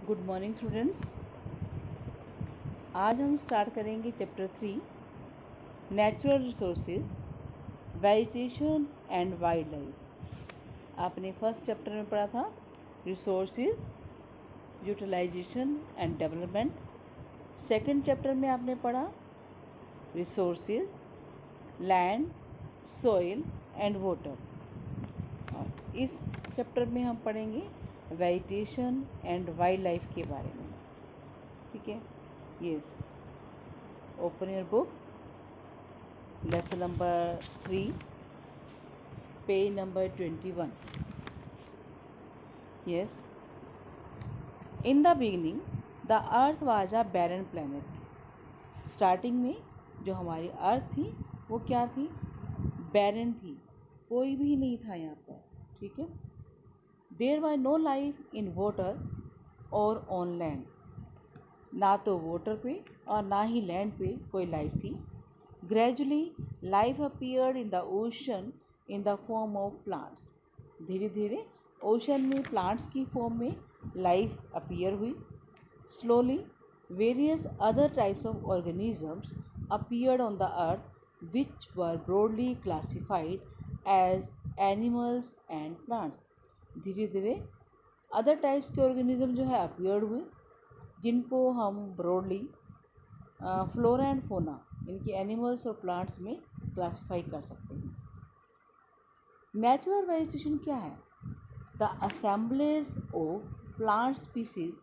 Good morning students. आज हम start करेंगे chapter 3 natural resources, vegetation and wild life. आपने फर्स्ट चैप्टर में पढ़ा था resources, utilisation and development. Second chapter में आपने पढ़ा resources, land, soil and water. और इस चैप्टर में हम पढ़ेंगे वेजिटेशन एंड वाइल्ड लाइफ के बारे में। ठीक है, yes. Open your book, lesson number 3, page number 21। Yes, in the beginning the earth was a barren planet. Starting में जो हमारी अर्थ थी वो क्या थी? बैरन थी, कोई भी नहीं था यहाँ पर। ठीक है, there was no life in water और ऑन लैंड। ना तो वाटर पे और ना ही लैंड पे कोई लाइफ थी। Gradually life appeared in the ocean in the form of plants. धीरे धीरे ओशन में प्लांट्स की फॉर्म में लाइफ अपीयर हुई। Slowly various other types of organisms appeared on the earth which were broadly classified as animals and plants. धीरे धीरे other types के organism जो है अपीयर्ड हुए, जिनको हम ब्रॉडली फ्लोरा एंड फोना इनकी एनिमल्स और प्लांट्स में क्लासिफाई कर सकते हैं। नेचुरल वेजिटेशन क्या है? The assemblage of plant species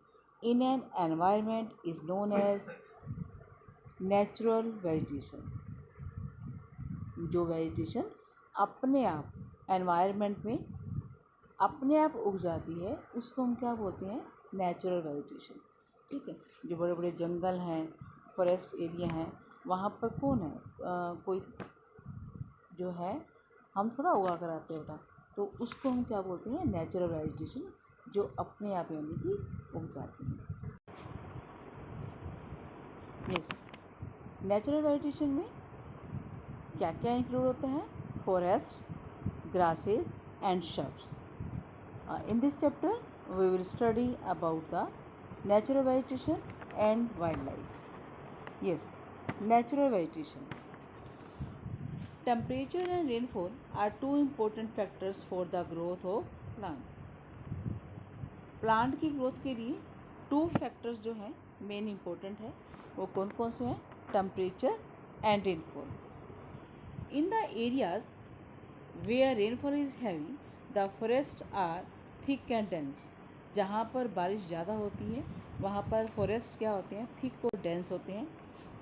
in an environment is known as natural vegetation. जो वेजिटेशन अपने आप एनवायरनमेंट में अपने आप उग जाती है उसको हम क्या बोलते हैं? Natural vegetation. ठीक है, जो बड़े बड़े जंगल हैं, फॉरेस्ट एरिया हैं, वहाँ पर कौन है? कोई जो है हम थोड़ा उगा कर आते हैं बेटा, तो उसको हम क्या बोलते हैं? नेचुरल वेजिटेशन, जो अपने आप यानी कि उग जाती है। यस, नेचुरल वेजिटेशन में क्या क्या इंक्लूड होता है? Forest, grasses and shrubs. In this chapter we will study about the natural vegetation and wildlife. Yes, natural vegetation. Temperature and rainfall are two important factors for the growth of plant. Plant की growth के लिए two factors जो हैं main important है, वो कौन कौन से हैं? Temperature and rainfall. In the areas where rainfall is heavy the forest are thick and dense. जहाँ पर बारिश ज़्यादा होती है वहाँ पर फॉरेस्ट क्या होते हैं? थिक और डेंस होते हैं।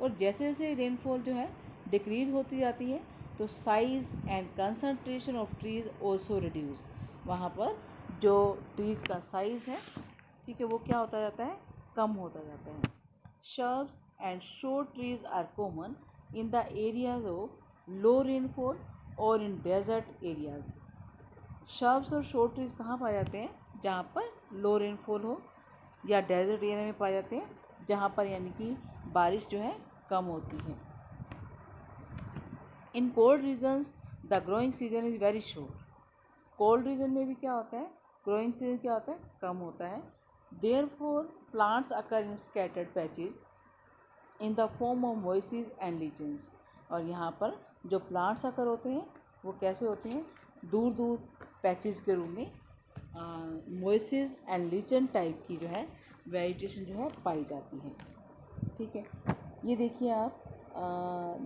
और जैसे जैसे रेनफॉल जो है डिक्रीज होती जाती है तो size and concentration of trees also reduce. वहाँ पर जो ट्रीज़ का साइज़ है, ठीक है, वो क्या होता जाता है? कम होता जाता है। Shrubs and short trees are common in the areas of low rainfall or in desert areas. Shrubs और short trees कहाँ पाए जाते हैं? जहाँ पर लो रेनफॉल हो, या डेजर्ट एरिया में पाए जाते हैं जहाँ पर यानी कि बारिश जो है कम होती है। In cold regions the growing season is very short. Cold region में भी क्या होता है? ग्रोइंग सीजन क्या होता है? कम होता है। Therefore plants occur in scattered patches in the form of mosses and lichens. और यहाँ पर जो प्लांट्स अकर होते हैं वो कैसे होते हैं? दूर दूर पैचेज के रूप में मोइसेस एंड लीचन टाइप की जो है वेजिटेशन जो है पाई जाती है। ठीक है, ये देखिए आप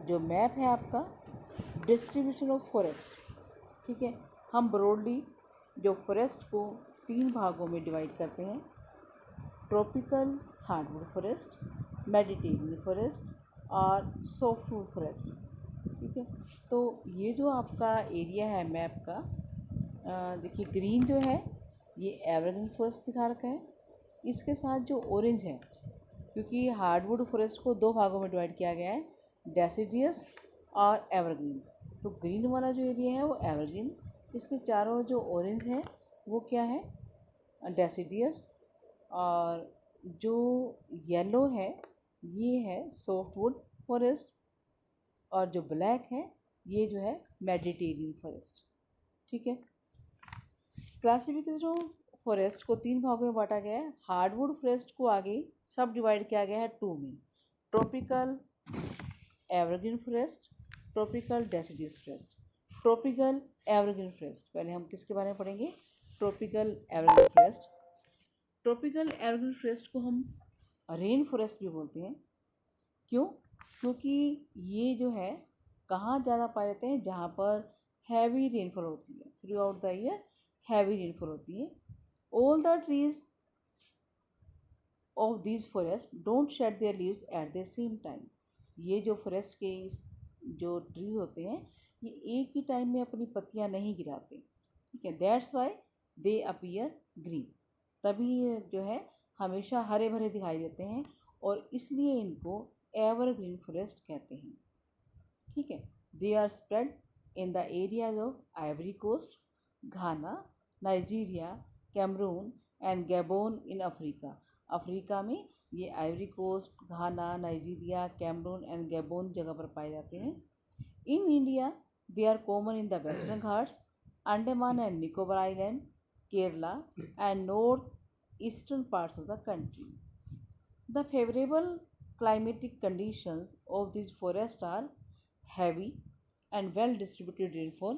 जो मैप है आपका डिस्ट्रीब्यूशन ऑफ फॉरेस्ट। ठीक है, हम ब्रॉडली जो फॉरेस्ट को 3 भागों में डिवाइड करते हैं: tropical hardwood forest, Mediterranean forest और सॉफ्टवुड फॉरेस्ट। ठीक है, तो ये जो आपका एरिया है मैप का, देखिए ग्रीन जो है ये एवरग्रीन फॉरेस्ट दिखा रखा है, इसके साथ जो ऑरेंज है, क्योंकि हार्डवुड फॉरेस्ट को 2 भागों में डिवाइड किया गया है, डेसिडियस और एवरग्रीन। तो ग्रीन वाला जो एरिया है वो एवरग्रीन, इसके चारों जो ऑरेंज है वो क्या है? डेसिडियस। और जो येलो है ये है सॉफ्टवुड फॉरेस्ट, और जो ब्लैक है ये जो है मेडिटेरियन फॉरेस्ट। ठीक है, क्लासिफिकेशन ऑफ फॉरेस्ट को 3 भागों में बांटा गया है। हार्डवुड फॉरेस्ट को आगे सब डिवाइड किया गया है 2 में, tropical evergreen forest, tropical deciduous forest. Tropical evergreen forest, पहले हम किसके बारे में पढ़ेंगे, tropical evergreen forest. Tropical evergreen forest को हम रेन फॉरेस्ट भी बोलते हैं। क्यों? क्योंकि ये जो है कहाँ ज़्यादा पाए जाते हैं, जहाँ पर हैवी रेनफॉल होती है, through out the year heavy rainfall होती है। All the trees of this forest don't shade there leaves at the same time. ये जो फॉरेस्ट के जो ट्रीज होते हैं ये एक ही टाइम में अपनी पत्तियां नहीं गिराते, ठीक है, that's why they appear green. तभी ये जो है हमेशा हरे भरे दिखाई देते हैं और इसलिए इनको एवरग्रीन फॉरेस्ट कहते हैं, ठीक है। They are spread in the areas of Ivory Coast, Ghana, Nigeria, Cameroon and Gabon in Africa. Africa में ये Ivory Coast, Ghana, Nigeria, Cameroon and Gabon जगह पर पाए जाते हैं। In India they are common in the western Ghats, Andaman and Nicobar island, Kerala and north eastern parts of the country. The favorable climatic conditions of these forests are heavy and well distributed rainfall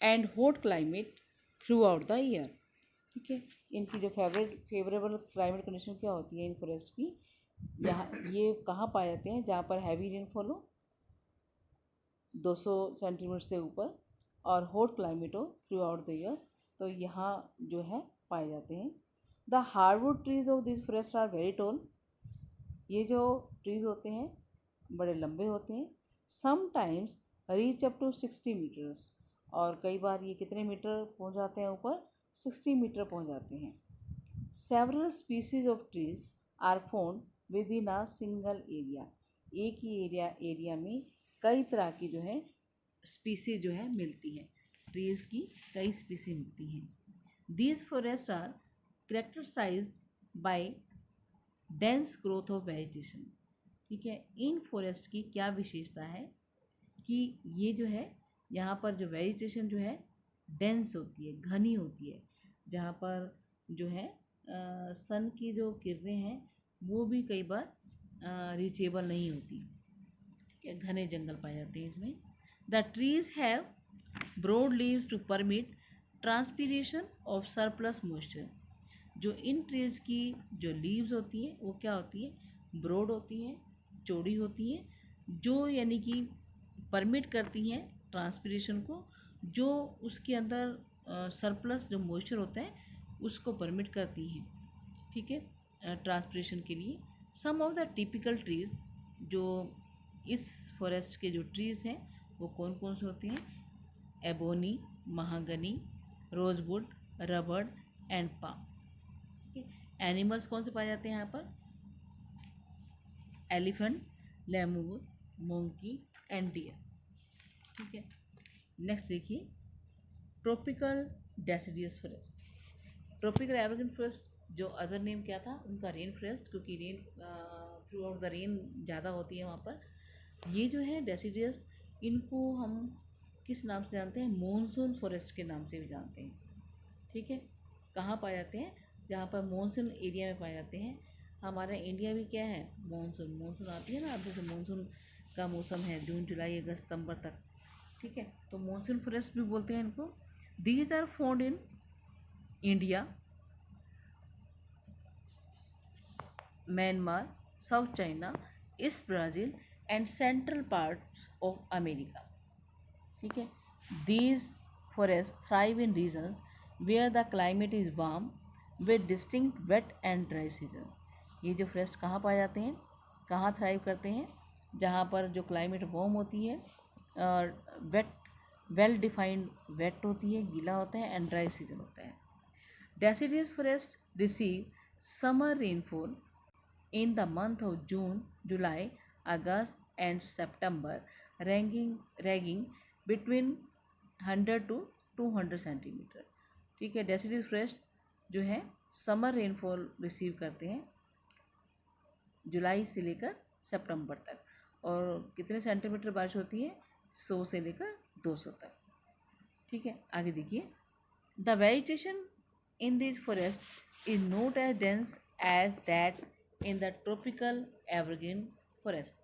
and hot climate throughout the year, ठीक है। इनकी जो favourable climate condition क्या होती है इन forest की, यहाँ ये कहाँ पाए जाते हैं, जहाँ पर हैवी रेनफॉल हो 200 सेंटीमीटर से ऊपर और हॉट क्लाइमेट हो थ्रू आउट द ईयर, तो यहाँ जो है पाए जाते हैं। The hardwood trees of this forest are very tall. ये जो ट्रीज होते हैं बड़े लंबे होते हैं। Sometimes reach up to 60 metres, और कई बार ये कितने मीटर पहुंच जाते हैं ऊपर, 60 मीटर पहुंच जाते हैं। Several species of trees are found within a single area. एक ही एरिया में कई तरह की जो है स्पीसीज जो है मिलती हैं, ट्रीज की कई स्पीसीज मिलती हैं। These forest are characterized by dense growth of vegetation, ठीक है। इन फॉरेस्ट की क्या विशेषता है कि ये जो है यहाँ पर जो वेजिटेशन जो है डेंस होती है, घनी होती है, जहाँ पर जो है सन की जो किरणें हैं वो भी कई बार रीचेबल नहीं होती, ठीक है, घने जंगल पाए जाते हैं इसमें। The trees have broad leaves to permit transpiration of surplus moisture. जो इन ट्रीज की जो लीव्स होती हैं वो क्या होती है, ब्रॉड होती हैं, चौड़ी होती हैं, जो यानी कि परमिट करती हैं ट्रांसपीरेशन को, जो उसके अंदर सरप्लस जो मॉइस्चर होता है उसको परमिट करती हैं, ठीक है, ट्रांसपीरेशन के लिए। सम ऑफ द टिपिकल ट्रीज, जो इस फॉरेस्ट के जो ट्रीज हैं वो कौन कौन से होते हैं, ebony, mahogany, rosewood, rubber and palm. Animals कौन से पाए जाते हैं यहाँ पर, elephant, lemur, monkey and deer, ठीक है। नेक्स्ट देखिए tropical deciduous forest. Tropical evergreen forest जो अदर नेम क्या था उनका, रेन फॉरेस्ट, क्योंकि rain throughout the rain ज़्यादा होती है वहाँ पर। ये जो है डेसिडियस, इनको हम किस नाम से जानते हैं, मॉनसून फॉरेस्ट के नाम से भी जानते हैं, ठीक है। कहाँ पाए जाते हैं, जहाँ पर मॉनसून एरिया में पाए जाते हैं। हमारा इंडिया भी क्या है, मानसून आती है ना, अब जैसे मानसून का मौसम है जून जुलाई अगस्त सितंबर तक, ठीक है, तो मानसून फॉरेस्ट भी बोलते हैं इनको। These are found in India, Myanmar, South China, East Brazil and central parts of America, ठीक है। These forest thrive in regions where the climate is warm with distinct wet and dry season. ये जो forest कहाँ पाए जाते हैं, कहाँ thrive करते हैं, जहाँ पर जो क्लाइमेट वार्म होती है और वेल डिफाइंड वेट होती है, गीला होता है, एंड ड्राई सीजन होता है। Deciduous forest receive summer rainfall in the month of June, July, August and September, ranging between 100 to 200 centimetre, ठीक है। डेसिडियस फॉरेस्ट जो है समर रेनफॉल रिसीव करते हैं जुलाई से लेकर सितंबर तक, और कितने सेंटीमीटर बारिश होती है, 100 से लेकर 200 तक, ठीक है। आगे देखिए the vegetation in these forests is not as dense as that in the tropical evergreen forest.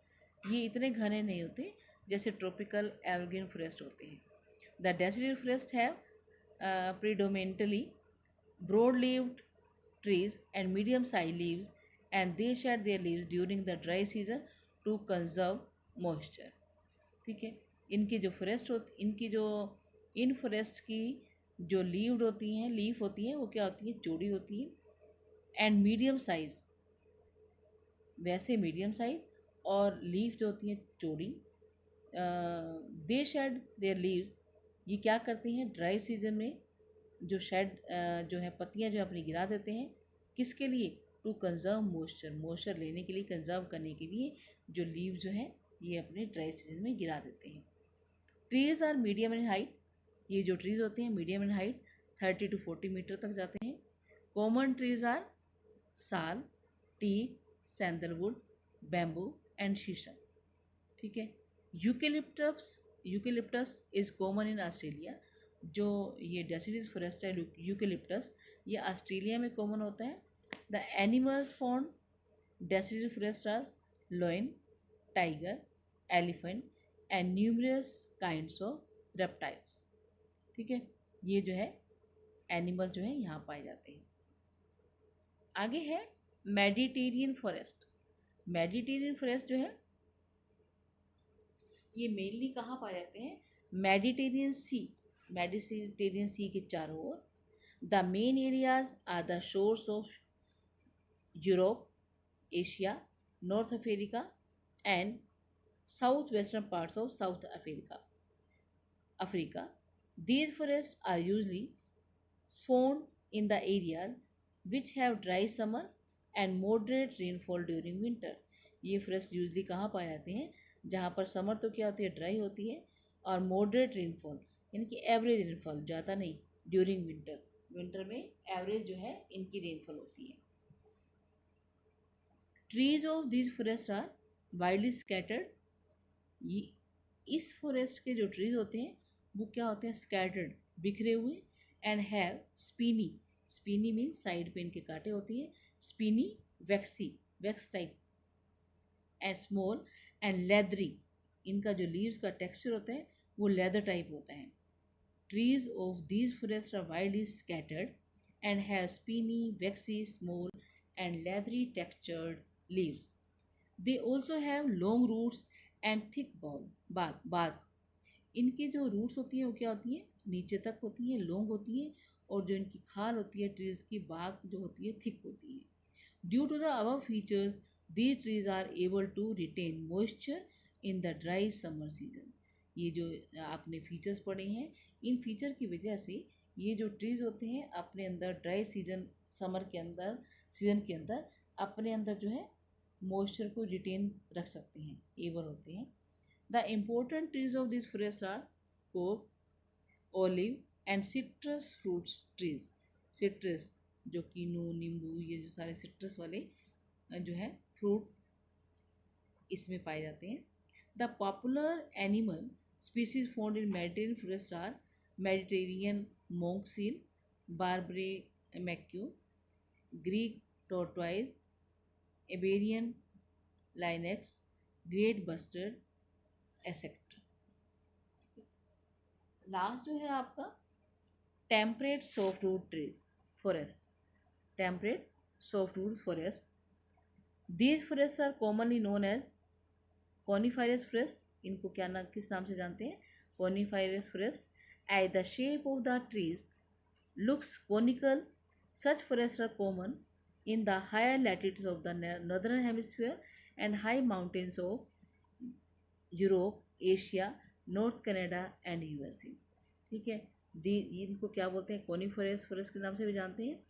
ये इतने घने नहीं होते जैसे ट्रॉपिकल एवरग्रीन फॉरेस्ट होते हैं. The deciduous forest have predominantly broad-leaved trees and medium-sized leaves, and they shed their leaves during the dry season to conserve moisture. ठीक है. इनकी जो फॉरेस्ट होती इनकी जो इन फॉरेस्ट की जो लीफ होती हैं वो क्या होती है, चौड़ी होती है एंड मीडियम साइज, वैसे मीडियम साइज और लीफ जो होती है चौड़ी. दे शेड देयर लीव्स, ये क्या करती हैं ड्राई सीजन में जो शेड जो है पत्तियां जो अपनी गिरा देते हैं. किसके लिए? टू कंजर्व मॉइस्चर लेने के लिए, कंजर्व करने के लिए जो लीव जो है ये अपने ड्राई सीजन में गिरा देते हैं. Trees are medium in height, ये जो ट्रीज होते हैं medium in height 30 to 40 metre तक जाते हैं. Common trees are sal, teak, sandalwood, bamboo and shisham. ठीक है. Eucalyptus is common in Australia. जो ये डेसिडस फॉरेस्ट है यूकेलिप्टस, ये ऑस्ट्रेलिया में कॉमन होता है. The animals found deciduous forest are lion, tiger, elephant and numerous kinds of reptiles. ठीक है. ये जो है एनिमल जो है यहाँ पाए जाते हैं. आगे है मेडिटेरियन फॉरेस्ट. मेडिटेरियन फॉरेस्ट जो है ये मेनली कहाँ पाए जाते हैं? मेडिटेरियन सी के चारों ओर. The main areas are the shores of Europe, Asia, North Africa and south western parts of South Africa. These forests are usually found in the areas which have dry summer and moderate rainfall during winter. ये forest usually कहाँ पाए जाते हैं? जहाँ पर summer तो क्या होती है, ड्राई होती है, और मॉडरेट रेनफॉल यानी कि एवरेज रेनफॉल, ज़्यादा नहीं, ड्यूरिंग विंटर में एवरेज जो है इनकी रेनफॉल होती है. Trees of this forest are widely scattered. इस फॉरेस्ट के जो ट्रीज होते हैं वो क्या होते हैं? स्कैटर्ड, बिखरे हुए, and have spiny mean side पे इनके कांटे होती है, spiny, wax type, and small and leathery. इनका जो लीव्स का टेक्सचर होता है वो लेदर टाइप होता है. Trees of these forest are widely scattered and have spiny, waxy, small and leathery textured leaves. They also have long roots and thick bark. इनकी जो रूट्स होती है वो क्या होती है? नीचे तक होती है, लॉन्ग होती है, और जो इनकी खाल होती है ट्रीज की, बार्क जो होती है थिक होती है. Due to the above features these trees are able to retain moisture in the dry summer season. ये जो आपने फीचर्स पढ़े हैं, इन फीचर की वजह से ये जो ट्रीज होते हैं अपने अंदर ड्राई समर के अंदर सीजन के अंदर अपने अंदर जो है मॉइस्चर को रिटेन रख सकते हैं, एबल होते हैं. The important trees of this forest are कोक, olive and citrus fruits trees. Citrus जो कीनू, नींबू, ये जो सारे सिट्रस वाले जो है फ्रूट इसमें पाए जाते हैं. The popular animal species found in Mediterranean forest are Mediterranean monk seal, Barbary macaque, Greek tortoise, Iberian lynx, great bustard etcetera. Last जो है आपका temperate softwood trees forest. Temperate softwood forest. These forests are commonly known as coniferous forest. इनको किस नाम से जानते हैं? coniferous forest. As the shape of the trees looks conical, such forests are common in the higher latitudes of the northern hemisphere and high mountains of Europe, Asia, North Canada and USA. ठीक है. इनको क्या बोलते हैं? coniferous forest के नाम से भी जानते हैं.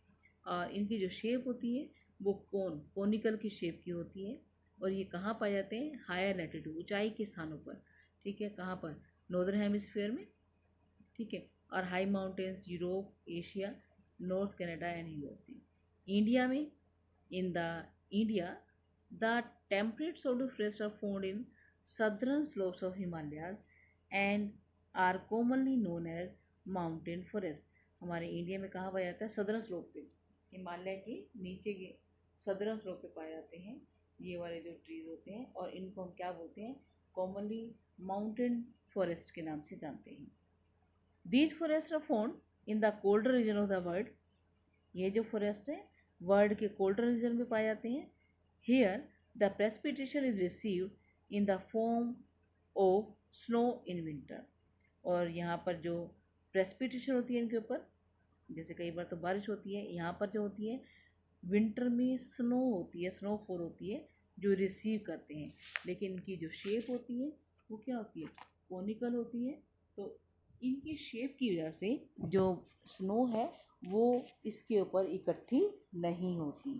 और इनकी जो शेप होती है वो कोनिकल की शेप की होती है, और ये कहाँ पाए जाते हैं? हायर लैटिट्यूड, ऊंचाई के स्थानों पर. ठीक है. कहाँ पर? नॉर्दर्न हेमिस्फीयर में. ठीक है. और high mountains Europe, Asia, north Canada and USA. India में India the temperate softwood forest are found in southern slopes of Himalayas and are commonly known as mountain forest. हमारे इंडिया में कहाँ पाया जाता है? सदर्न स्लोप पे, हिमालय के नीचे के सदर्न स्लोप पे पाए जाते हैं ये वाले जो ट्रीज होते हैं, और इनको हम क्या बोलते हैं? कॉमनली माउंटेन फॉरेस्ट के नाम से जानते हैं। These forest are found in the colder region of the world. ये जो फॉरेस्ट है वर्ल्ड के कोल्डर रीजन में पाए जाते हैं। Here the precipitation is received in the form of snow in winter. और यहाँ पर जो प्रेसिपिटेशन होती है इनके ऊपर, जैसे कई बार तो बारिश होती है, यहाँ पर जो होती है विंटर में स्नो होती है, स्नोफॉल होती है जो रिसीव करते हैं। लेकिन इनकी जो शेप होती है वो क्या होती है? कोनिकल होती है। तो इनकी शेप की वजह से जो स्नो है वो इसके ऊपर इकट्ठी नहीं होती।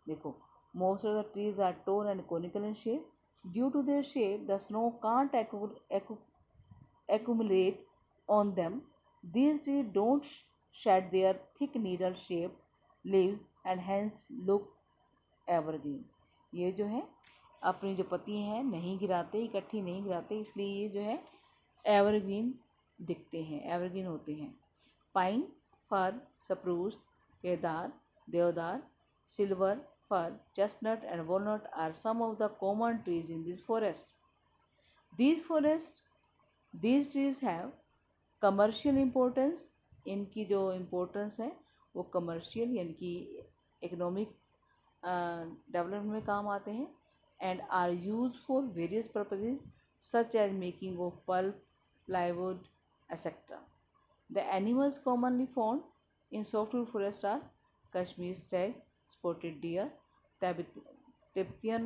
देखो, most of the trees are tall and conical in shape. Due to their shape the snow can't accumulate on them. These trees don't shed their thick needle-shaped leaves and hence look evergreen. ये जो है अपनी जो पत्ती हैं नहीं गिराते, इकट्ठी नहीं गिराते, इसलिए ये जो है एवरग्रीन दिखते हैं, एवरग्रीन होते हैं। पाइन, फर, सप्रूस, केदार, देवदार, silver fir, chestnut and walnut are some of the common trees in this forest. These trees have commercial importance. इनकी जो इम्पोर्टेंस है वो कमर्शियल यानी कि इकोनॉमिक डेवलपमेंट में काम आते हैं, and are use for various purposes such as making of pulp, plywood etcetera. The animals commonly found in softwood forests are Kashmir stag, spotted deer, Tibetan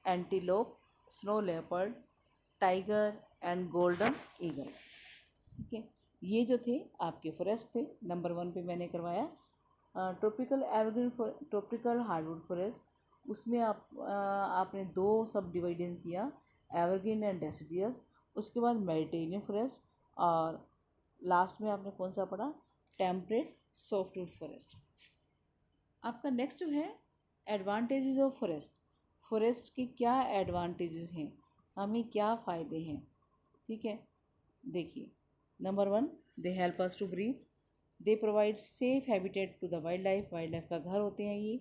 antelope, snow leopard, tiger and golden eagle. ठीक है, ये जो थे आपके forest थे। Number 1 पे मैंने करवाया tropical evergreen, tropical hardwood forest. उसमें आपने 2 सब डिवाइजन किया, एवरग्रीन एंड डेसिडियस। उसके बाद मेडिटेरियन फॉरेस्ट, और लास्ट में आपने कौन सा पढ़ा? Temperate softwood forest. आपका नेक्स्ट जो है एडवांटेजेस ऑफ फॉरेस्ट। फॉरेस्ट के क्या एडवांटेजेस हैं, हमें क्या फ़ायदे हैं? ठीक है, देखिए, number 1, they help us to breathe. They provide safe habitat to the wild life. Wild life का घर होते हैं ये।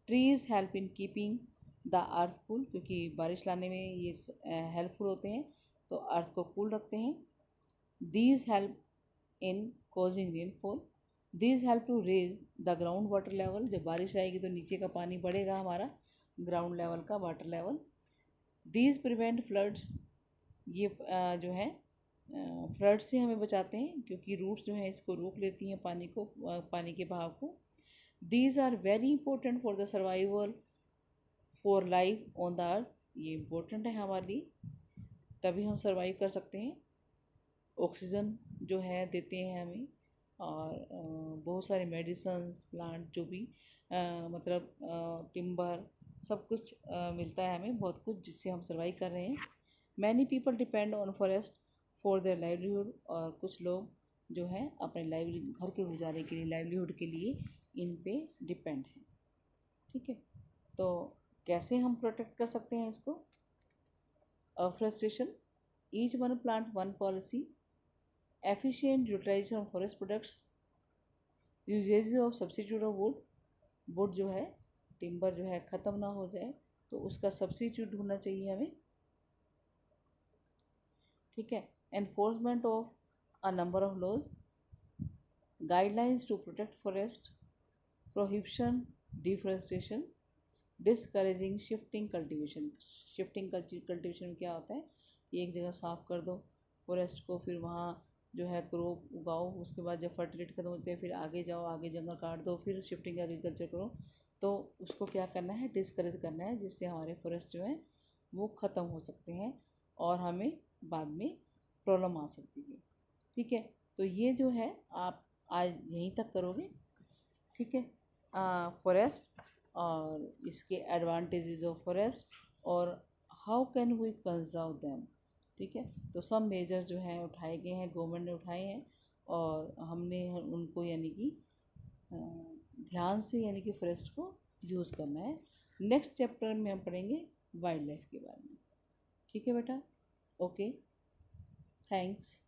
Trees help in keeping the earth cool, क्योंकि बारिश लाने में ये हेल्पफुल होते हैं, तो अर्थ को कूल रखते हैं। These help in causing rainfall. These help to raise the ground water level. जब बारिश आएगी तो नीचे का पानी बढ़ेगा, हमारा ग्राउंड लेवल का water level. These prevent floods. ये जो है फ्लड से हमें बचाते हैं, क्योंकि रूट्स जो हैं इसको रोक लेती हैं पानी को, पानी के बहाव को। These are very important for the survival for life on the earth. ये इम्पोर्टेंट है हमारे लिए, तभी हम सर्वाइव कर सकते हैं। ऑक्सीजन जो है देते हैं हमें, और बहुत सारे मेडिसन्स, प्लांट जो भी मतलब टिम्बर, सब कुछ मिलता है हमें, बहुत कुछ, जिससे हम सर्वाइव कर रहे हैं। Many people depend on forest for their livelihood. और कुछ लोग जो है अपने घर के गुजारे के लिए, लाइवलीहुड के लिए इन पे डिपेंड हैं। ठीक है, तो कैसे हम प्रोटेक्ट कर सकते हैं इसको? Afforestation, each one plant one policy, efficient utilization of forest products, uses of substitute of wood. Wood जो है, टिम्बर जो है ख़त्म ना हो जाए, तो उसका सब्स्टिट्यूट ढूंढना चाहिए हमें। ठीक है, enforcement of a number of laws, guidelines to protect forest, prohibition deforestation, discouraging shifting cultivation. Shifting cultivation में क्या होता है? एक जगह साफ़ कर दो फॉरेस्ट को, फिर वहाँ जो है क्रॉप उगाओ, उसके बाद जब फर्टिलिटी खत्म होती है फिर आगे जाओ, आगे जंगल काट दो, फिर शिफ्टिंग एग्रीकल्चर करो। तो उसको क्या करना है? डिस्करेज करना है, जिससे हमारे फॉरेस्ट जो है वो ख़त्म हो सकते हैं और हमें बाद में प्रॉब्लम आ सकती है। ठीक है, तो ये जो है आप आज यहीं तक करोगे। ठीक है, फॉरेस्ट और इसके एडवांटेजेस ऑफ फॉरेस्ट और how can we conserve them. ठीक है, तो सब मेजर्स जो हैं उठाए गए हैं, गवर्नमेंट ने उठाए हैं, और हमने उनको यानी कि ध्यान से यानी कि फॉरेस्ट को यूज़ करना है। नेक्स्ट चैप्टर में हम पढ़ेंगे वाइल्ड लाइफ के बारे में। ठीक है बेटा, ओके, थैंक्स।